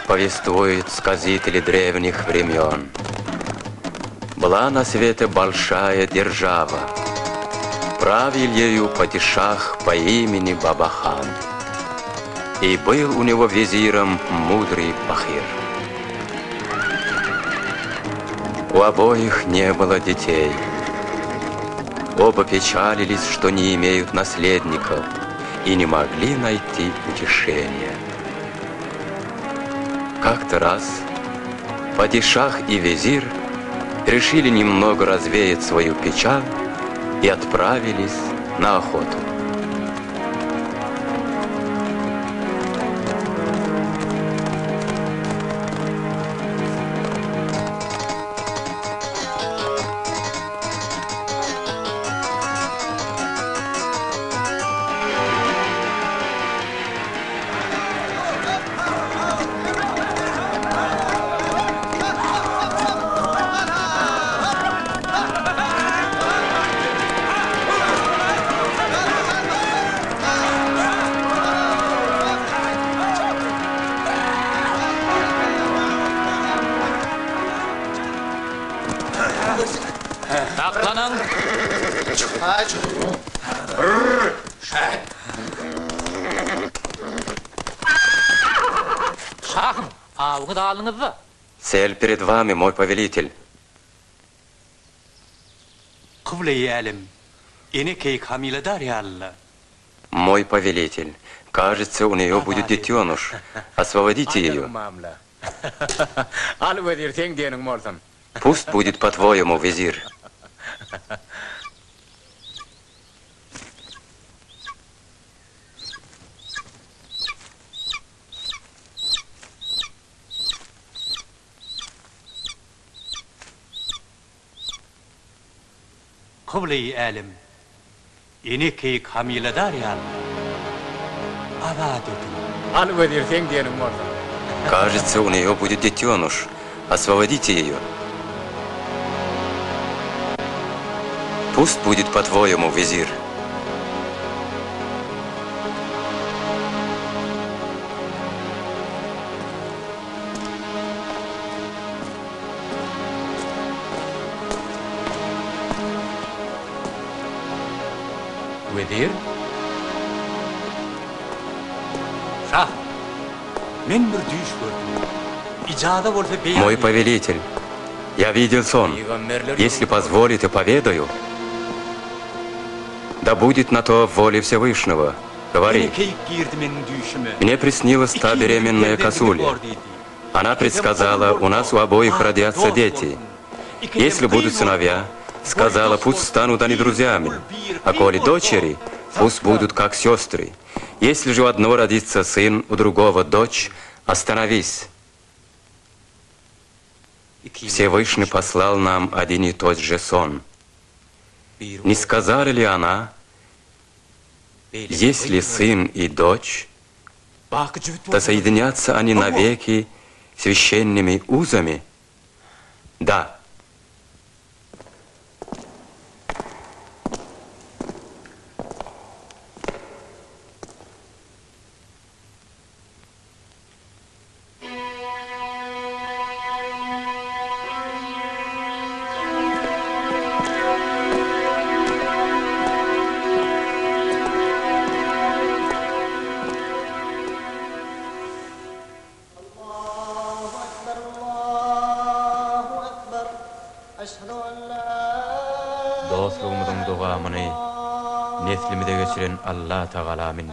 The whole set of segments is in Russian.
повествуют сказители древних времен. Была на свете большая держава. Правил ею падишах по имени Бабахан. И был у него визиром мудрый Бахир. У обоих не было детей. Оба печалились, что не имеют наследников, и не могли найти утешения. Как-то раз падишах и визир решили немного развеять свою печаль и отправились на охоту. Цель перед вами, мой повелитель. Мой повелитель, кажется, у нее будет детеныш. Освободите ее. Пусть будет по-твоему, визир. Кажется, у нее будет детеныш. Освободите ее. Пусть будет по-твоему, визир. Визир? Мой повелитель, я видел сон. Если позволите, поведаю. Да будет на то воля Всевышнего. Говори. Мне приснилась та беременная косулья. Она предсказала, у нас у обоих родятся дети. Если будут сыновья, сказала, пусть станут они друзьями, а коли дочери, пусть будут как сестры. Если же у одного родится сын, у другого дочь, остановись. Всевышний послал нам один и тот же сон. Не сказала ли она, если сын и дочь, то соединятся они навеки священными узами? Да.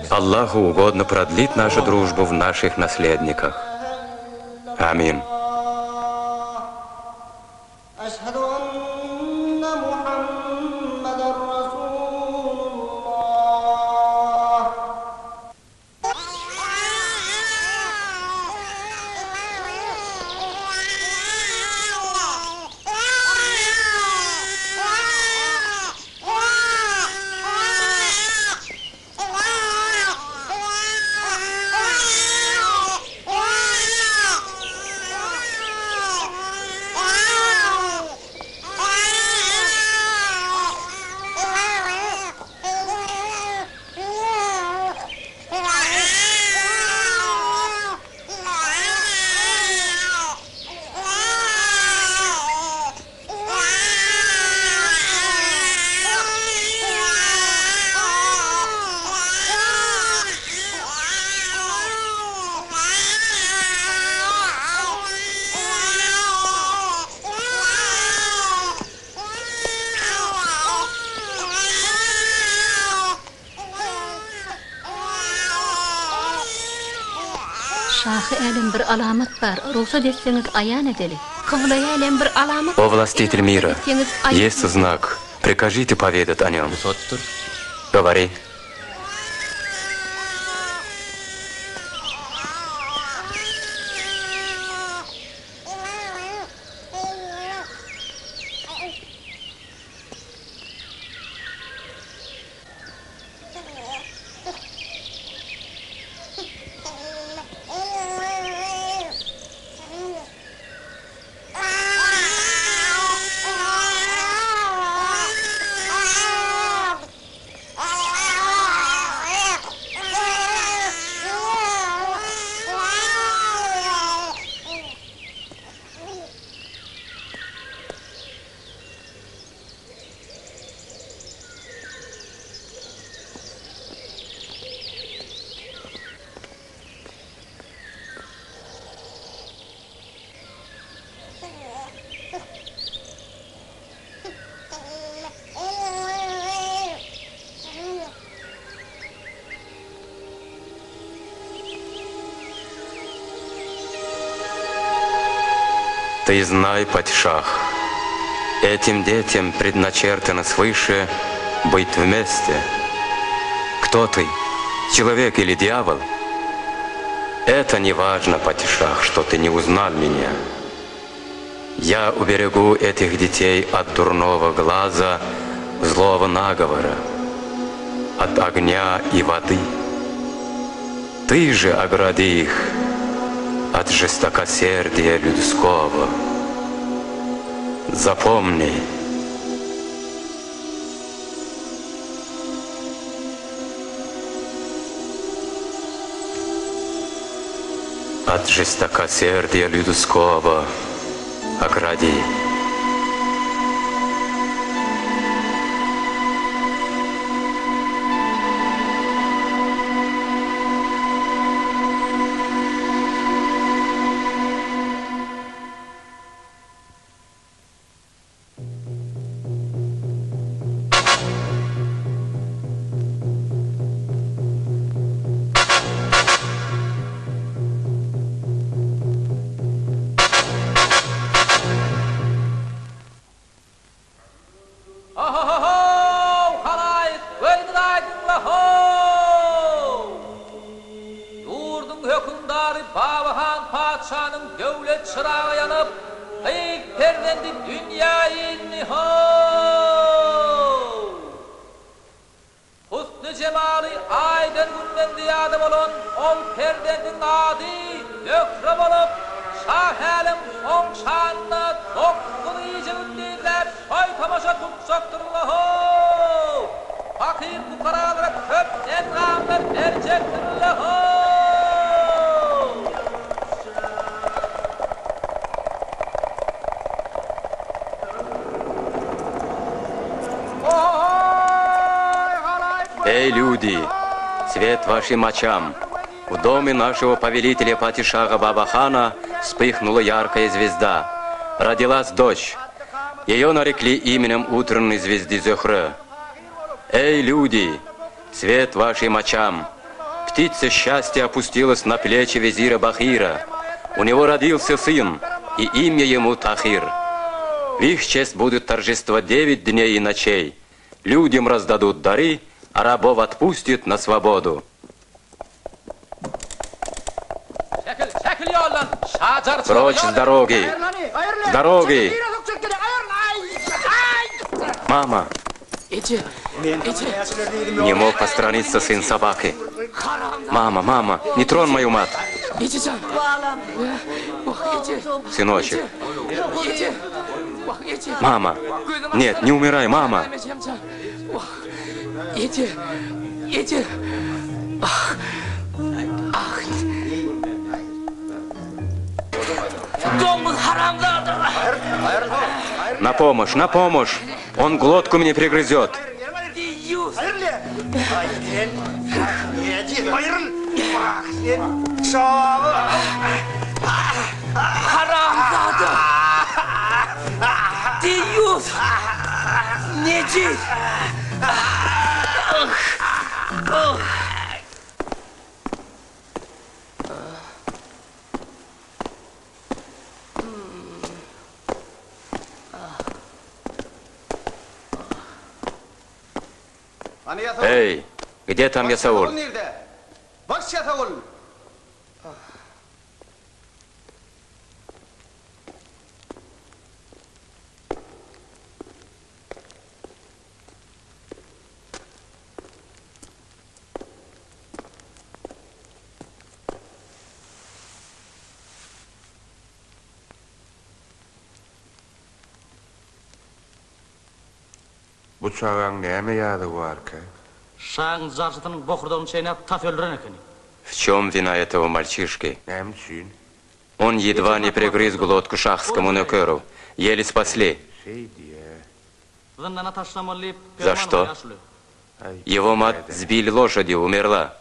Аллаху угодно продлить нашу дружбу в наших наследниках. Амин. Şahı elin bir alamet var. Ruhsat etseniz ayan edeli. Kıblaya elin bir alamet. О, властитель мира, есть знак. Прикажите поведать о нем. Говори. Ты знай, падишах, этим детям предначертано свыше быть вместе. Кто ты, человек или дьявол? Это не важно, падишах, что ты не узнал меня. Я уберегу этих детей от дурного глаза, злого наговора, от огня и воды. Ты же огради их от жестокосердия людского. Запомни. От жестокосердия людского огради. Эй, люди, свет вашим очам! В доме нашего повелителя Патишаха Баба-хана вспыхнула яркая звезда. Родилась дочь. Ее нарекли именем утренней звезды Зохры. Эй, люди, свет вашим очам! Птица счастья опустилась на плечи визира Бахира. У него родился сын, и имя ему Тахир. В их честь будут торжества 9 дней и ночей. Людям раздадут дары, а рабов отпустят на свободу. Прочь с дороги! С дороги! Мама! Не мог посторониться сын собаки. Мама, мама, не тронь мою мать. Сыночек. Мама. Нет, не умирай, мама. На помощь, на помощь. Он глотку мне пригрызет. Эй, где там Ясаул? Bıçağın neme yadı var ki? Шағын жаржытының боқырдауын шайнап, тап өлдірен екен. В чем вина этого мальчишки? Нем için? Он едва не пригрыз глотку шахскому нөкеру. Еле спасли. Şey diye. Зындана ташламалып, За что? Его мать сбили лошадью, умерла.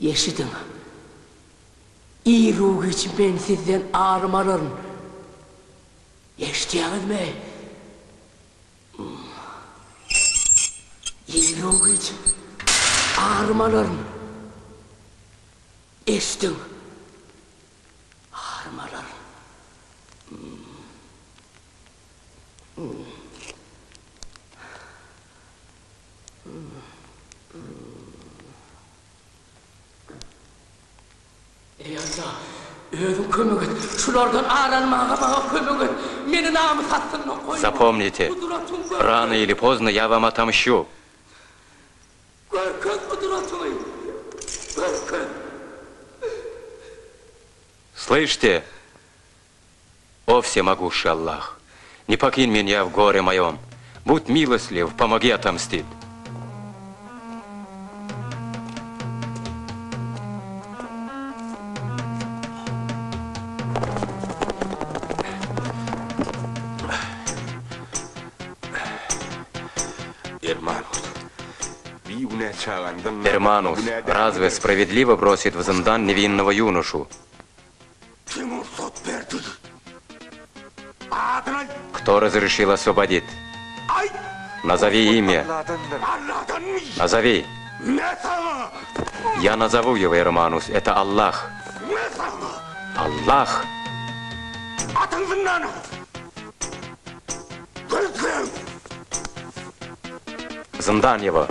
Eşidin. İyi ruh için ben sizden ağrımalarım. Eşitiyiniz mi? İyi ruh için ağrımalarım. Eşidin. Ağrımalarım. Ey Allah, özüm kömök et. Şulardan ağranmağa bana kömök et. Meni namı sattığını koyma. Запомните, рано или поздно я вам отомщу. Görkün kudretini. Görkün. Слышите? О всемогущий Аллах, не покинь меня в горе моем. Будь милостлив, помоги отомстить. Эрманус, разве справедливо бросит в зиндан невинного юношу? Кто разрешил освободить? Назови имя. Назови. Я назову его, Эрманус. Это Аллах. Аллах. Зиндан его.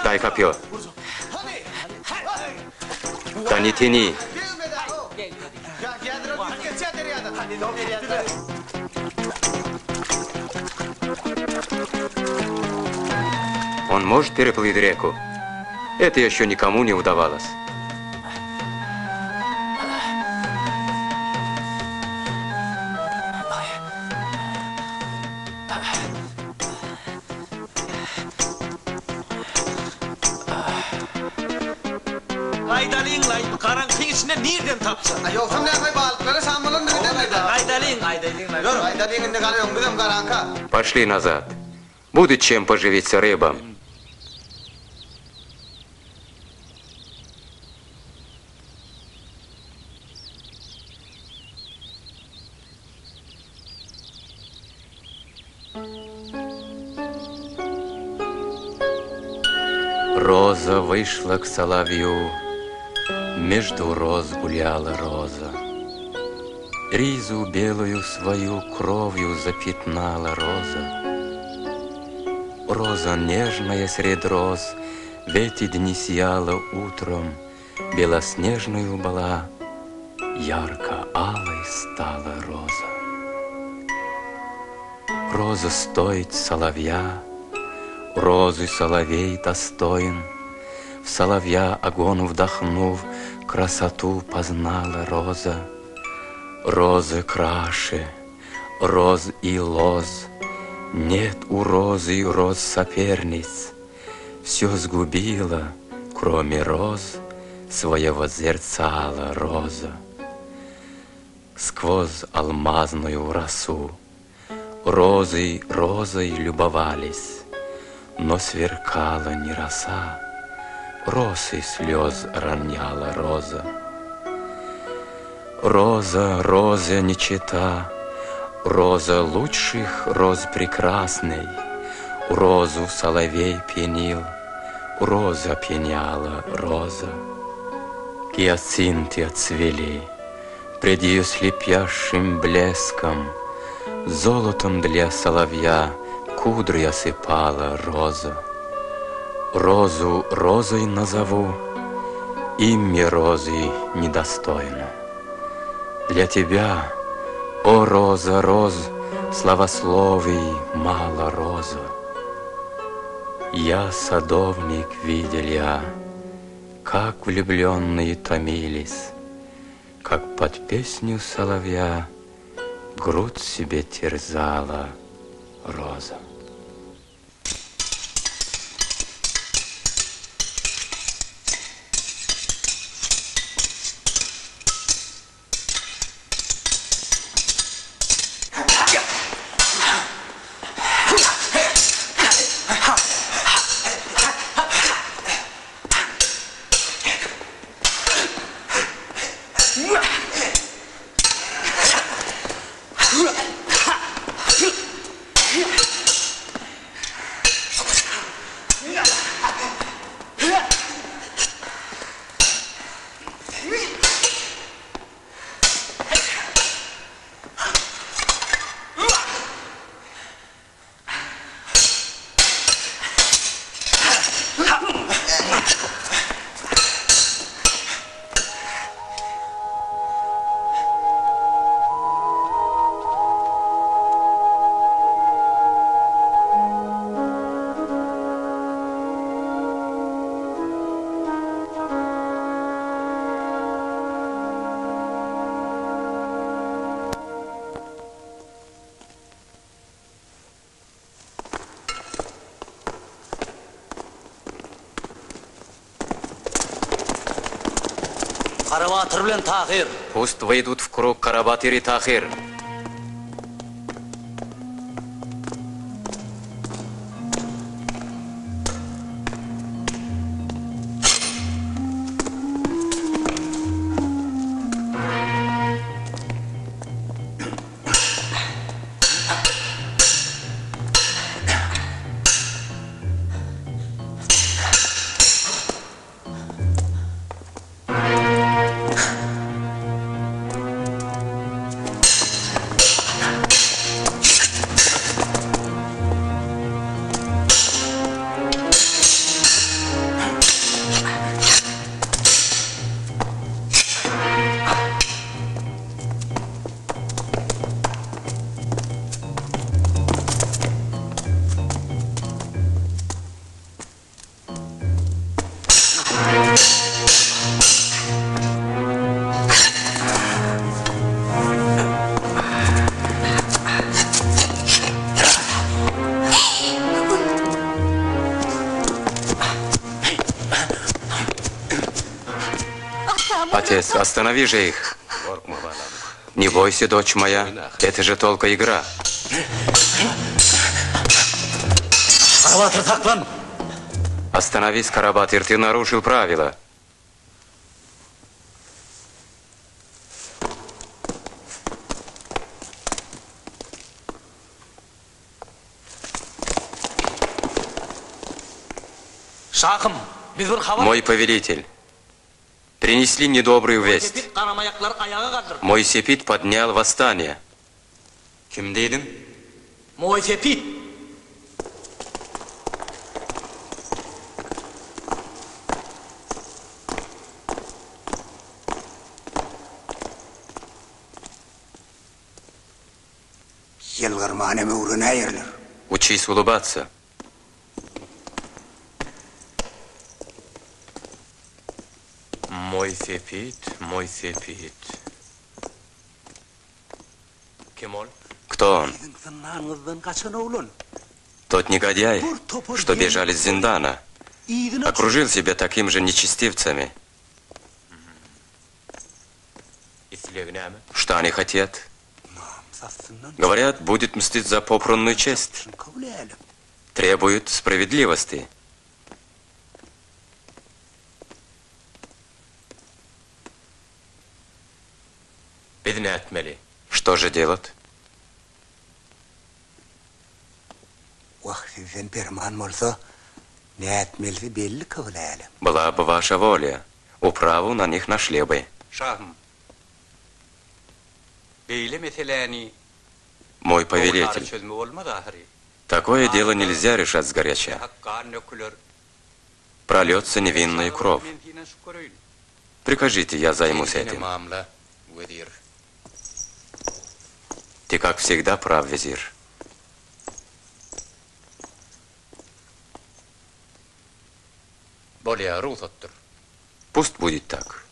Дай копье. Да не тяни. Он может переплыть реку? Это еще никому не удавалось. Aydalinglay karantin içinde nereden tapsa? Yok tam ne yapay balıkları sanmalın nereden nereden? Aydalinglay. Yor aydalin ne kadar yok bizim karanka. Пошли назад. Будет чем поживиться рыбам. Роза вышла к соловью, между роз гуляла роза. Ризу белую свою кровью запятнала роза. Роза нежная сред роз в эти дни сияла утром, белоснежную была, ярко-алой стала роза. Роза стоит соловья, розы соловей достоин, в соловья огонь вдохнув, красоту познала роза. Розы краше, роз и лоз, нет у розы роз соперниц, все сгубила, кроме роз, своего зерцала роза. Сквозь алмазную росу розой любовались, но сверкала не роса, росы слез роняла роза. Роза, роза не чета, роза лучших роз прекрасной, розу соловей пьянил, роза пьяняла роза. Гиацинты отцвели пред ее слепящим блеском, золотом для соловья кудры осыпала роза. Розу розой назову, имя розы недостойно. Для тебя, о роза, роз, славословий мало роза. Я садовник видел я, как влюбленные томились, как под песню соловья грудь себе терзала роза. Карабатыр белән Тахир. Пусть войдут в круг Карабатыр и Тахир. Отец, останови же их. Не бойся, дочь моя, это же только игра. Карабатыр, таклан! Остановись, Карабатыр, ты нарушил правила. Шахым, biz bir хабар... Мой повелитель, принесли недобрую весть. Сепит карамаяклар аяга калдыр. Мой Сепит поднял восстание. Kim deydin? Мой Сепит. Yılgırmağına uğruna ayırılır. Учись улыбаться. Мой Сепит, мой Сепит. Kim ol? Кто он? Zındanınızdan kaçan oğlun. Тот негодяй, что бежал из Зиндана. Окружил себя такими же нечестивцами. İsleğine mi? Что они хотят? Sassından Говорят, будет мстить за попранную честь. kabul edelim. Требуют справедливости. Biz ne etmeli? Что же делать? Vaktinden perman olsa ne etmeli belli kabul edelim. Была бы ваша воля. Управу на них нашли бы. Şahım. Beyle meseleni Мой повелитель, çözme olmaz ahiri. такое дело нельзя решать сгоряча. Hakkan nökülür. Прольется невинная кровь. Прикажите, я займусь этим. Mamla, vezir. Ты, как всегда, прав, визирь. Bolya ruhsatdır. Пусть будет так.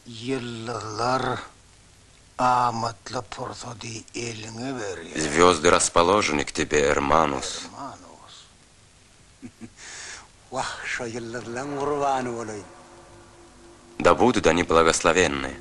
Yıllar amatla porsodi eline veriyor. Звезды расположены к тебе, Эрманус. Vah şu yıllarla kurbanı olayım. Да будут они благословенны.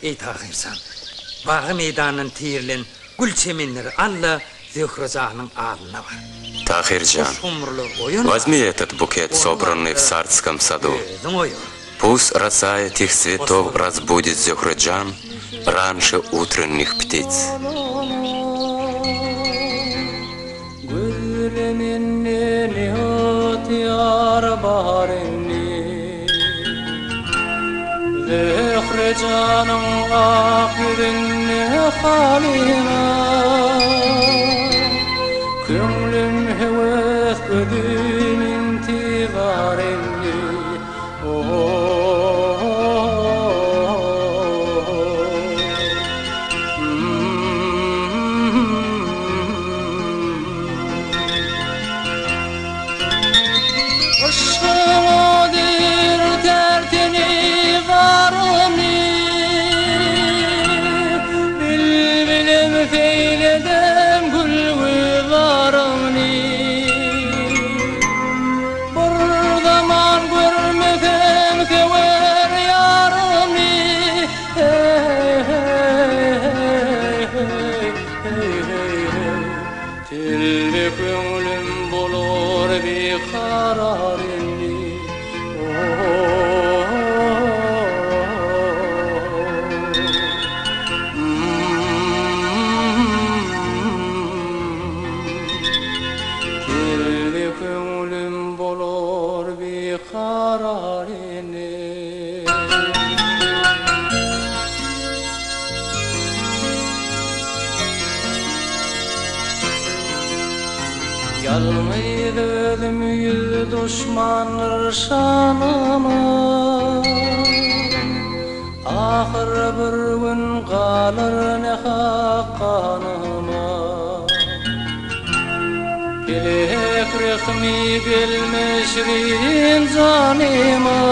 Ey tahirsan, bağı meydanın tiyirlen, gül çemenleri alla Zöhrözağının ağlına var. Тахирджан, возьми этот букет, собранный в Сардском саду. Пусть роса этих цветов разбудит Зöhröджан раньше утренних птиц. Zöhröcanın akıdını halina, Könlüm heves ödün intizarenni. Aşkımadır tertini varını, bilbilim köňlüm bolar bir karar endi. Keldi köňlüm bolar bir karar endi. Yalmaydı özüm yüz düşmanlar şanıma. Ahir bir gün kalır ne haqqanıma. Bilek rehmi gelmeşrin zanıma.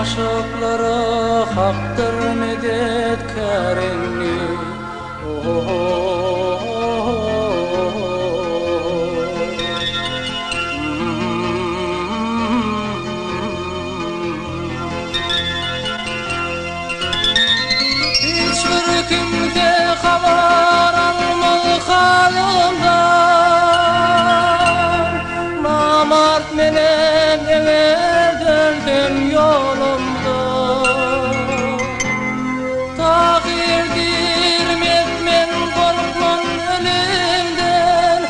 Aşıklara haktır medet karenni. Kimse haber almaz halimden. Namart menen döndüm yolumda. Takirdir metmen korkman ölümden.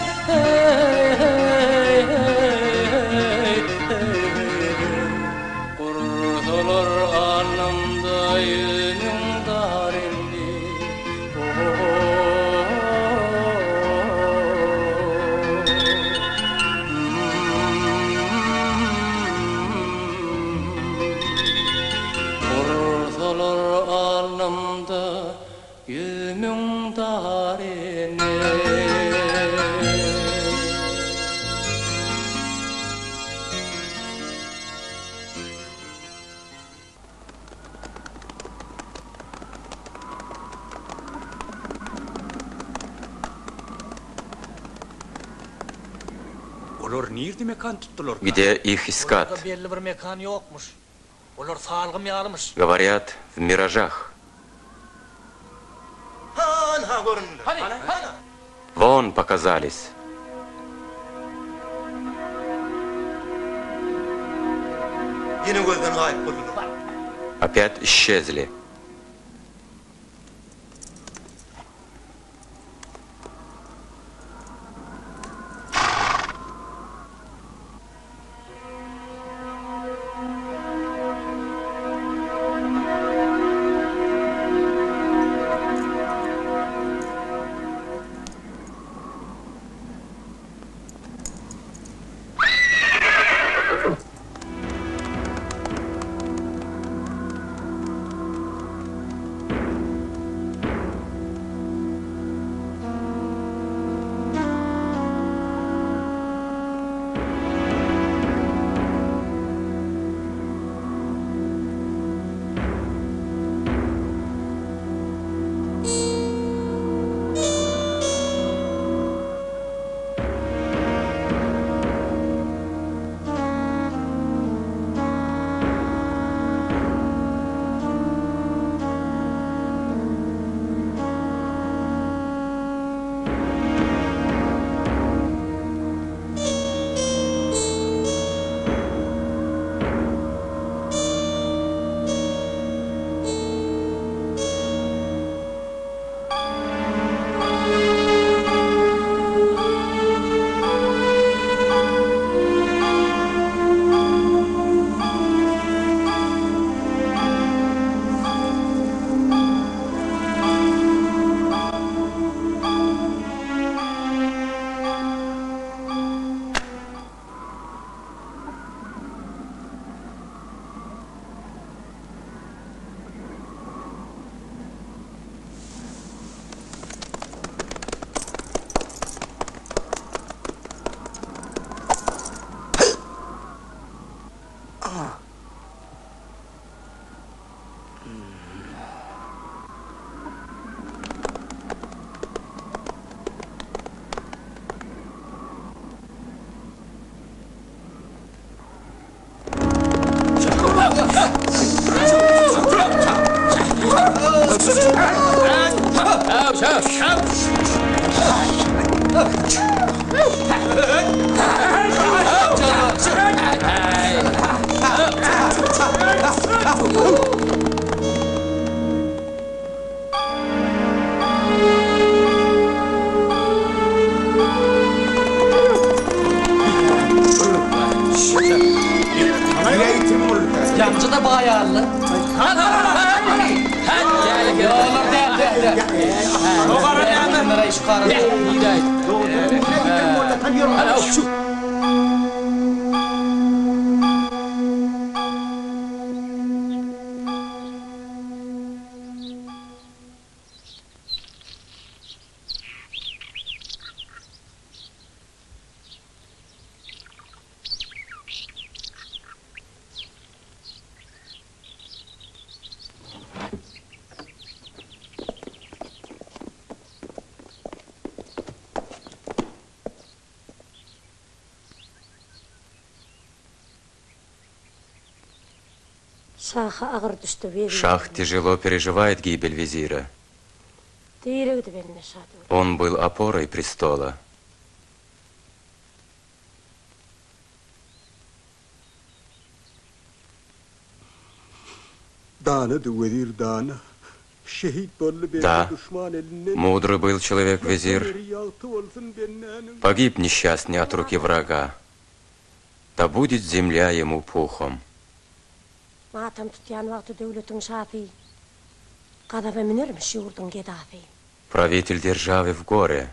Kurtulur alnımda yüzüm darendi. Kurtulur alnımda yüzüm darendi. Olar nerede mekan tuttular? Где их искать? Orada belli bir mekan yokmuş. Olar salgım yarmış. Говорят, в миражах. Ha göründü. Hani? Вон показались. Yine gözden gayip boldular. Опять исчезли. Şef! Yancı da bayarlı. Шах тяжело переживает гибель визира. Он был опорой престола. Да, мудрый был человек-визир. Погиб несчастный от руки врага. Да будет земля ему пухом. Правитель державы в горе.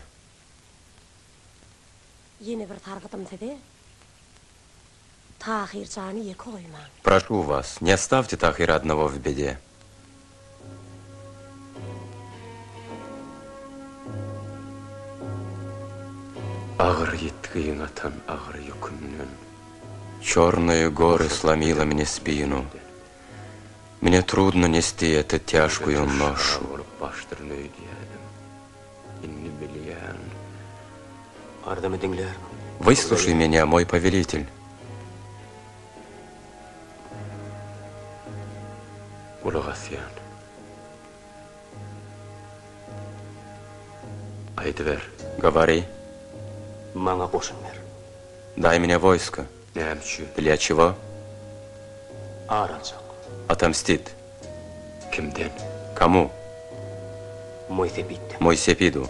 Прошу вас, не оставьте Тахира одного в беде. Черные горы сломило мне спину. Мне трудно нести эту тяжкую ношу. Выслушай меня, мой повелитель. Айтвер, говори. Дай мне войско. Для чего? Отомстит. Кому? Мой Сепиду.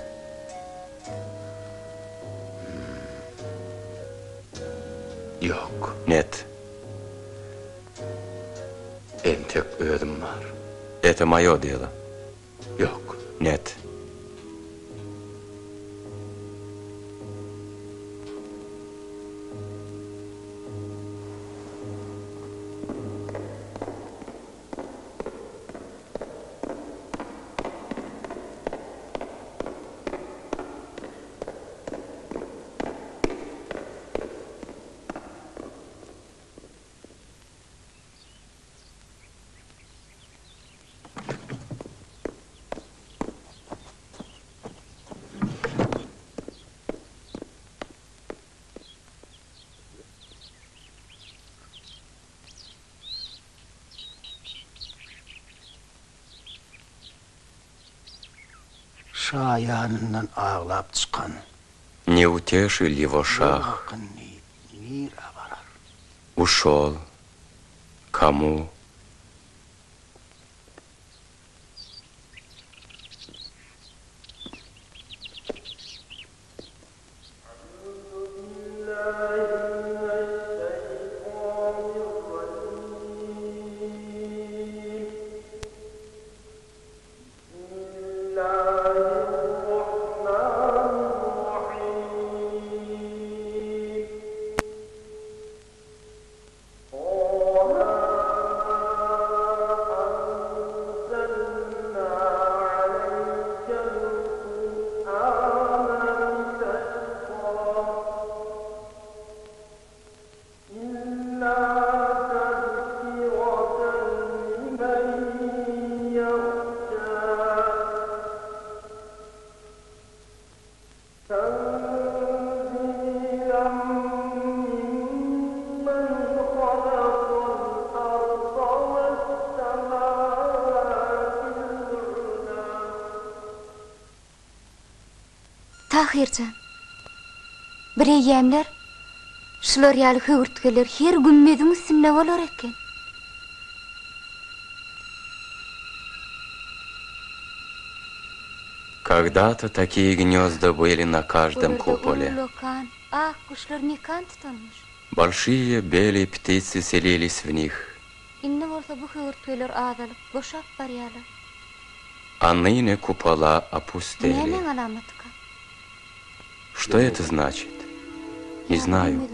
Нет. Это мое дело. Нет. Şayanından ağlap çıkan. Не утешил его шах. Ушел. Кому? Tahircan, Bireyemler, şular ýaly höwürtgeler her gümmediň üstünde bolar eken. Когда-то такие гнезда были на каждом куполе. Большие белые птицы селились в них. А ныне купола опустели. Что это значит? Не знаю.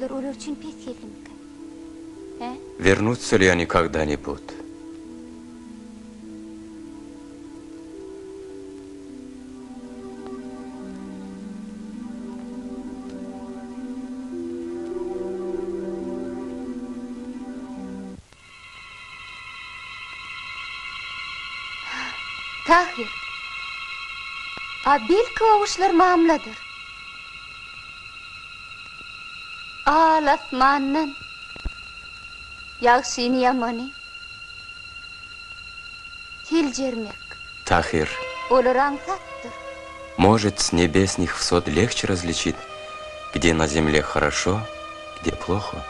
Вернутся ли они когда-нибудь? Tahir, belki oğuşlar mamladır. Al asmanın, yağışını yamani, hil cermek. Tahir, может, с небесных высот легче различить, где на земле хорошо, где плохо?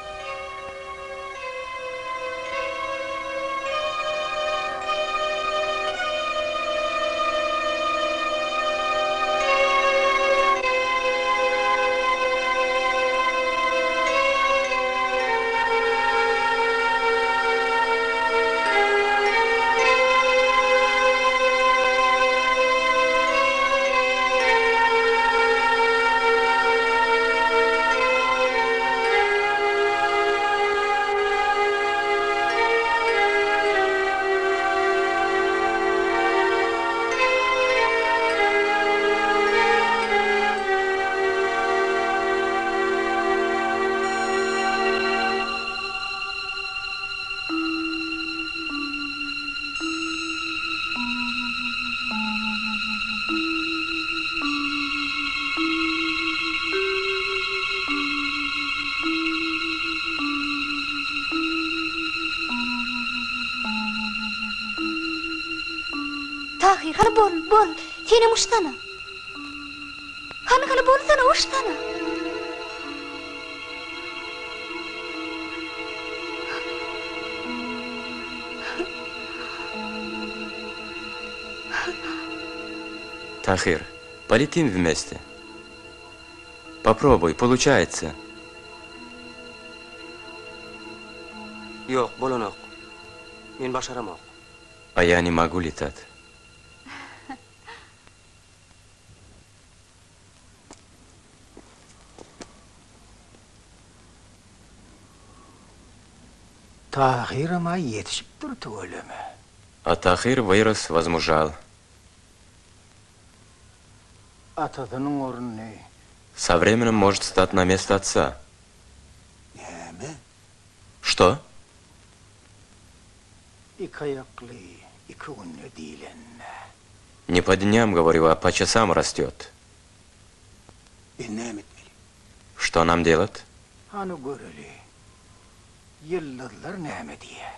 Tahir, hadi bol. Seni uştana. Hadi bol sana uştana. Tahir, полетим вместе. Попробуй, получается. Yok, bolanok. Men başaramam. А я не могу летать. Tahir'ıma yetişip durdu ölümü. А Tahir вырос, возмужал. Atadının ornu ne? Со временем может стать на место отца. Что? İki ayaklı, iki ünlü değilen. Не по дням, говорю, а по часам растет. Что нам делать? Hani göreli. Yıldızlar ne diye.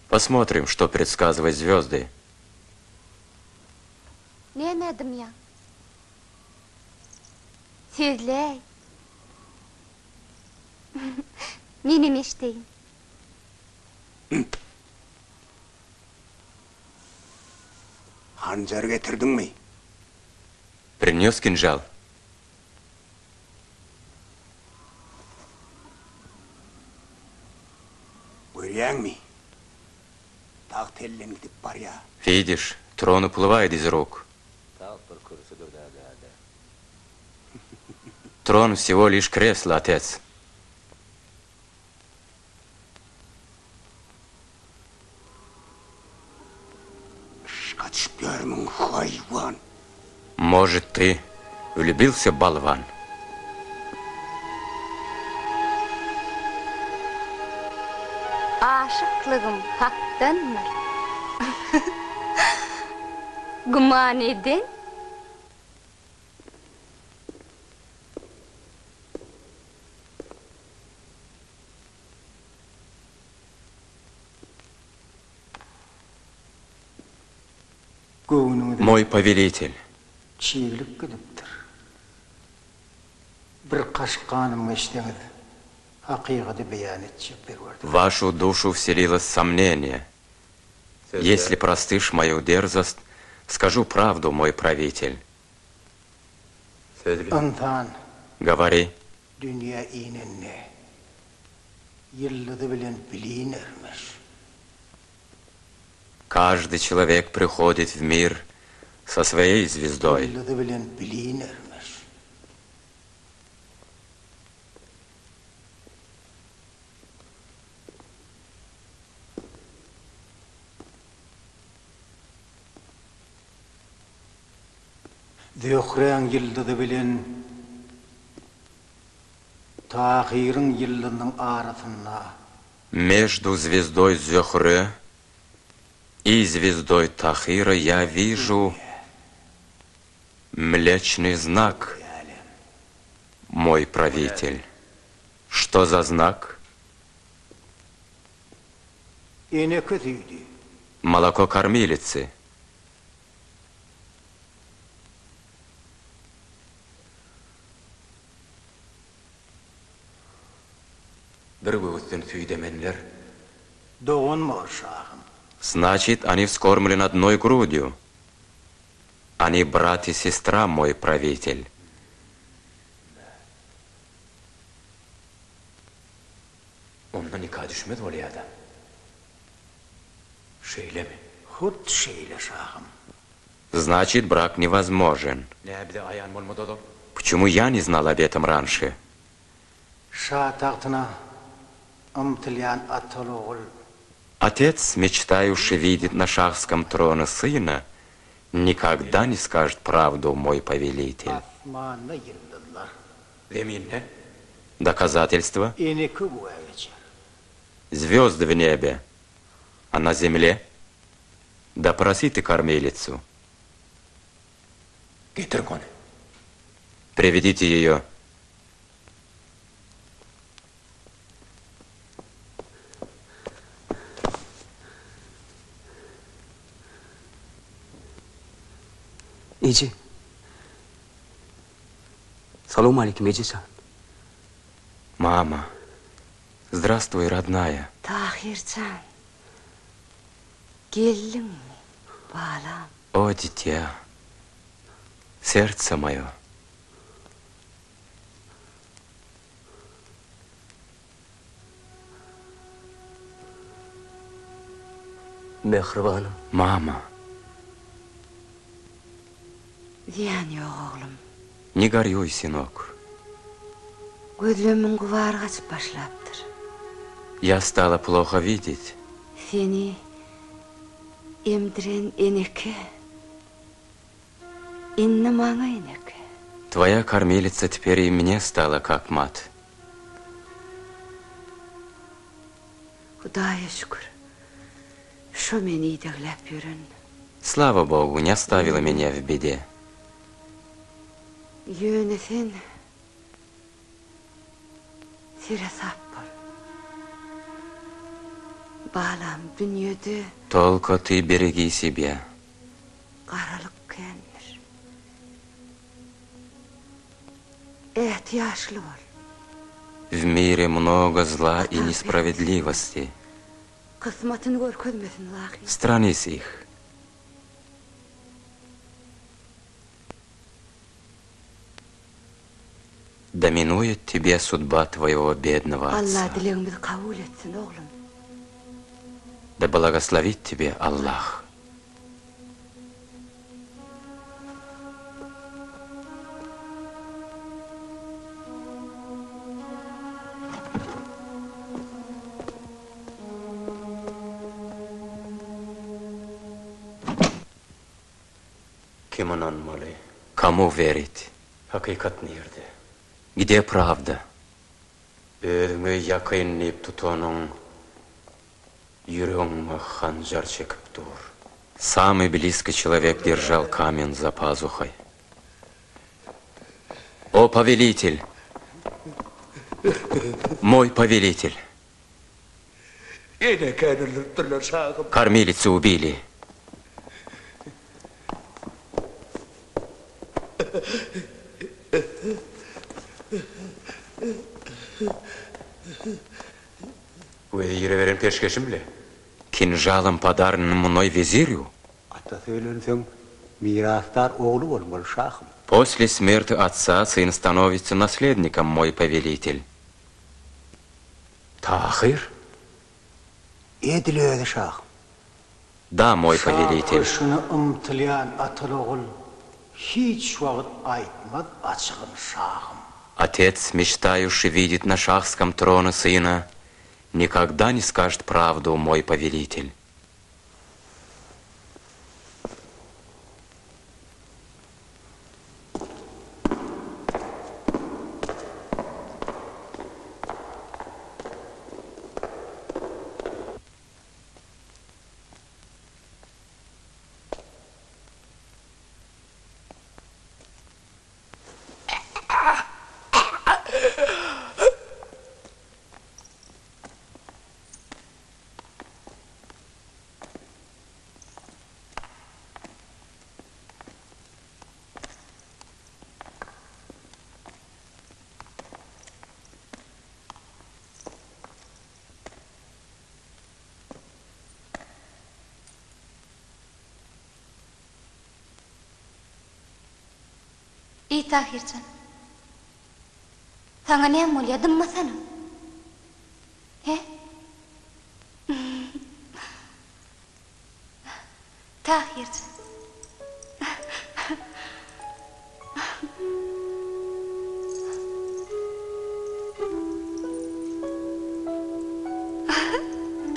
Посмотрим, что предсказывают звезды. Ne emedim ya? Sözley. Nenim işteyim. Hancar getirdin mi? Принес кинжал. Görüyor musun? Dağ tellen gidip var ya. Видишь, трон уплывает из рук. Трон всего лишь кресло, отец. Может, ты влюбился, болван? Aşıklığım haktandır. Güman edin. Мой повелитель. В вашу душу вселилось сомнение. Если простышь мою дерзость, скажу правду, мой правитель. Говори. Каждый человек приходит в мир со своей звездой. Dökren yıldıdı bilen Tahir'in yıldının arasında Между звездой Зёхры и звездой Тахира я вижу Млечный знак, мой правитель. Что за знак? Молоко кормилицы. Значит, они вскормлены одной грудью. Они брат и сестра, мой правитель. Значит, брак невозможен. Почему я не знал об этом раньше? Отец, мечтающий видеть на шахском троне сына, никогда не скажет правду, мой повелитель. Доказательство? Звезды в небе, а на земле? Допроси ты кормилицу. Приведите ее. Иди. Салам алейкум, иди-сан. Мама, здравствуй, родная. Тахирсан, келдің балам. О, дитя, сердце мое. Мехрибаным. Мама. Зиян yok oğlum. Не горюй, сынок. Gözlerimin kuvargası başlaptır. Я стала плохо видеть. Seni emdiren eneke. İnni bana eneke. Твоя кормилица теперь и мне стала как мать. Худая şükür. Şu beni iyideklep yürün. Слава Богу, не оставила меня в беде. Yönesin. Sire sappır. Balam dünyada. Только ты береги себя. Karalık kendir. Ehtiyaçlı ol. В мире много зла и несправедливости. Kısmatını görkezmesin lakin. Странись их. Доминует тебе судьба твоего бедного отца. Allah dileğimizi kabul etsin oğlum. Да благословит тебе Аллах. Кому верить? Где правда? Самый близкий человек держал камень за пазухой. О, повелитель! Мой повелитель! Кормилицу убили. Vezire veren peşkeşim bile. Kinjalım padarının mной визирю. Ata söylensen mirastar oğlu olmalı şahım. После смерти отца сын становится наследником, мой повелитель. Tahir? Edil öyle şahım. Да, мой повелитель. Şunu ımtılayan atal oğul hiç vakit aytmaz açığın şahım. Отец, мечтающий видеть на шахском троне сына, никогда не скажет правду, мой повелитель. İyi Tahircan. Sana ne oluyor mı sana? He? Tahircan.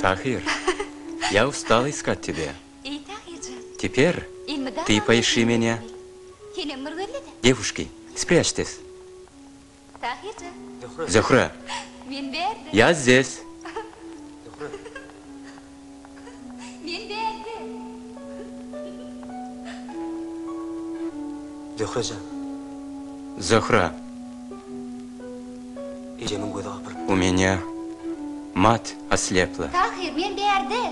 Tahir, я устал искать тебя. İyi Tahircan. Теперь ты поищи меня. Девушки, спрячьтесь. Зухра, я здесь. Зухраcan. Зухра, у меня мать ослепла. Tahir, men berdi.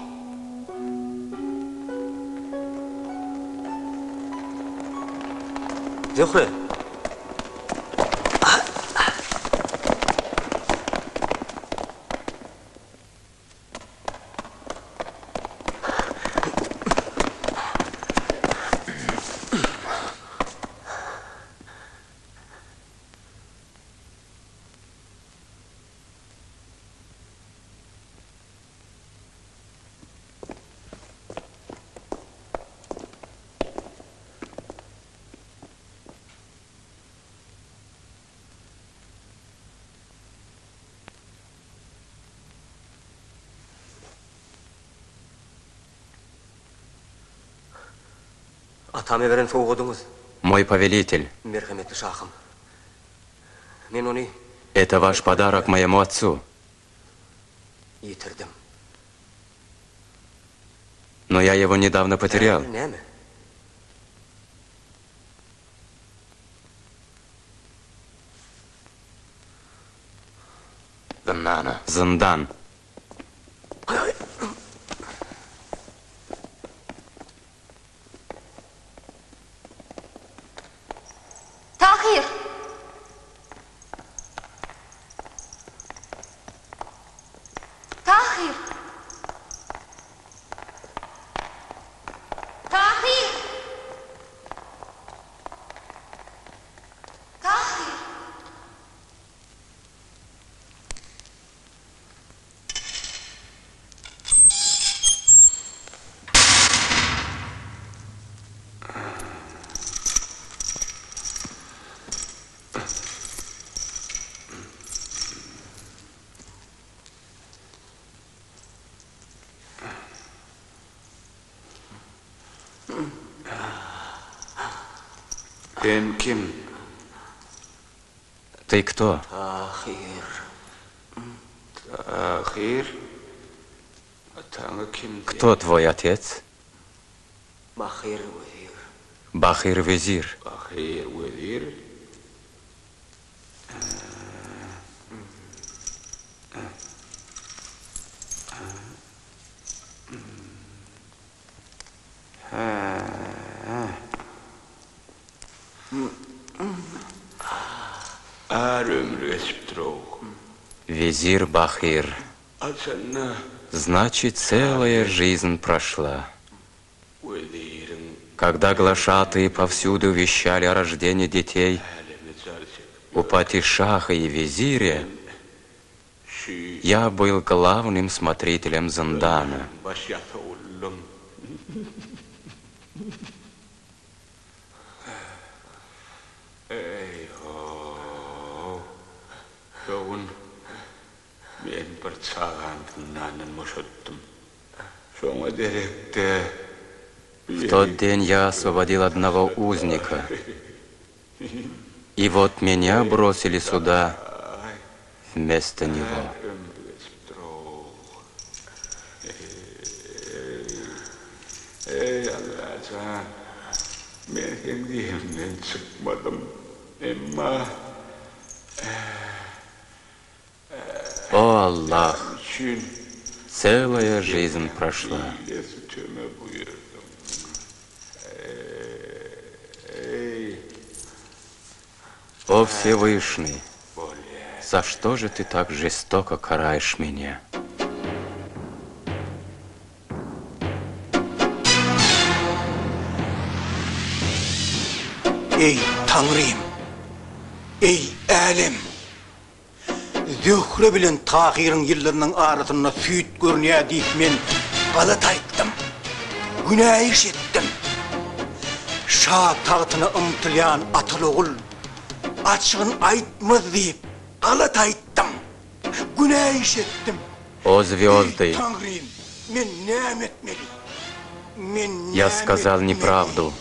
Zuhra. Atama veren soğudunuz. Мой повелитель, Merhametli şahım. Men onu это ваш подарок моему отцу. yitirdim. Но я его недавно потерял. Ne mi? Зиндан. Tahir. Tahir. Tahir. Tahir. Sen kim? Ты кто? Tahir. Tahir? Atağın kim? Кто твой отец? Bahir Vezir. Бахир Везир. Bahir Vezir. Визир Бахир. Значит, целая жизнь прошла. Когда глашатые повсюду вещали о рождении детей, у падишаха и визиря я был главным смотрителем Зиндана. В тот день я освободил одного узника. И вот меня бросили сюда вместо него. О Аллах, целая жизнь прошла. О Всевышний, за что же ты так жестоко караешь меня? Ey Tanrım, ey Alim, Zöhre bilen Tahir'in yıllarının arasında süt görünüyor deyip men galat aytdım, günah iş ettim. Şah tahtına ımtılayan Atılıoğul, açığın aytmaz deyip galat aytdım, günah iş ettim. О звезды, Ey Tanrım, men ne etmeli? я сказал неправду.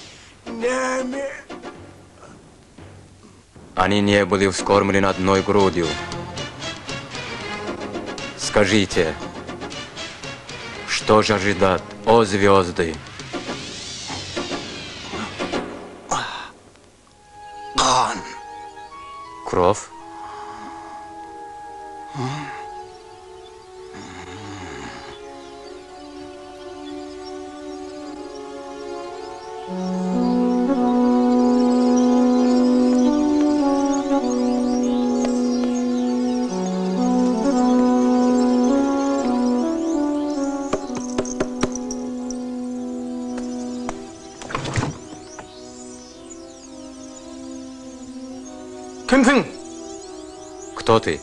Они не были вскормлены одной грудью. Скажите, что же ожидать, о звезды? Қан. Кровь? Kimsin? Кто ты?